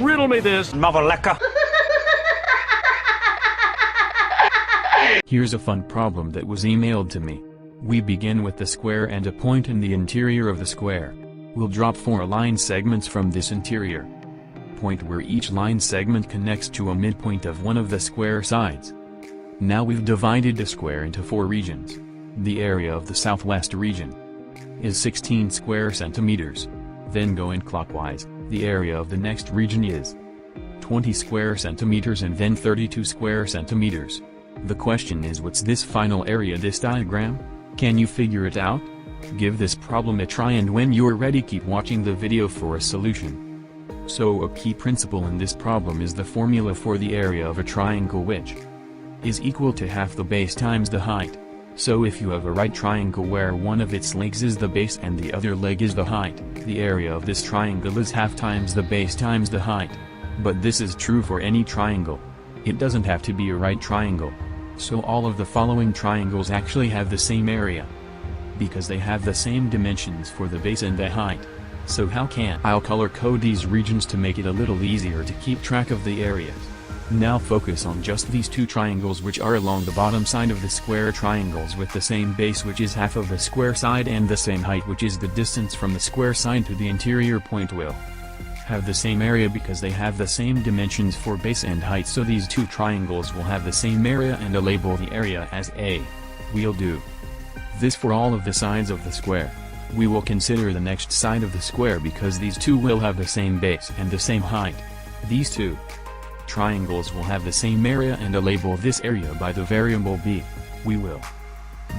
Riddle me this, mother lekker. Here's a fun problem that was emailed to me. We begin with the square and a point in the interior of the square. We'll drop 4 line segments from this interior point where each line segment connects to a midpoint of one of the square sides. Now we've divided the square into 4 regions. The area of the southwest region is 16 square centimeters. Then going clockwise, the area of the next region is 20 square centimeters and then 32 square centimeters. The question is, what's this final area, this diagram? Can you figure it out? Give this problem a try, and when you're ready keep watching the video for a solution. So a key principle in this problem is the formula for the area of a triangle, which is equal to half the base times the height. So if you have a right triangle where one of its legs is the base and the other leg is the height, the area of this triangle is half times the base times the height. But this is true for any triangle. It doesn't have to be a right triangle. So all of the following triangles actually have the same area, because they have the same dimensions for the base and the height. So how can I'll color code these regions to make it a little easier to keep track of the areas. Now focus on just these 2 triangles which are along the bottom side of the square, triangles with the same base which is half of the square side and the same height which is the distance from the square side to the interior point will have the same area because they have the same dimensions for base and height. So these 2 triangles will have the same area, and I'll label the area as A. We'll do this for all of the sides of the square. We will consider the next side of the square because these 2 will have the same base and the same height. These 2 triangles will have the same area, and I'll label this area by the variable B. We will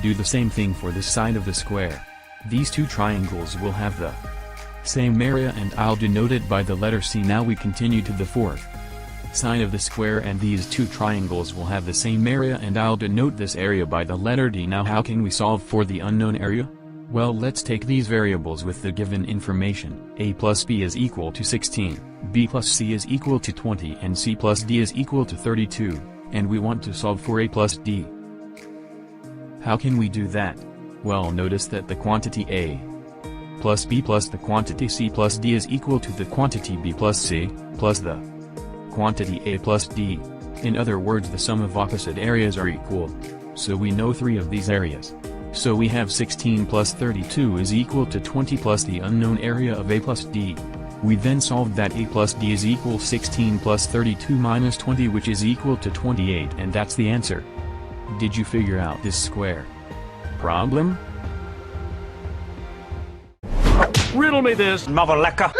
do the same thing for this side of the square. These 2 triangles will have the same area, and I'll denote it by the letter C. Now we continue to the 4th side of the square, and these 2 triangles will have the same area, and I'll denote this area by the letter D. Now how can we solve for the unknown area? Well, let's take these variables with the given information. A plus B is equal to 16, B plus C is equal to 20, and C plus D is equal to 32, and we want to solve for A plus D. How can we do that? Well, notice that the quantity A plus B plus the quantity C plus D is equal to the quantity B plus C, plus the quantity A plus D. In other words, the sum of opposite areas are equal. So we know 3 of these areas. So we have 16 plus 32 is equal to 20 plus the unknown area of A plus D. We then solved that A plus D is equal 16 plus 32 minus 20, which is equal to 28, and that's the answer. Did you figure out this square problem? Riddle me this, mother lekker.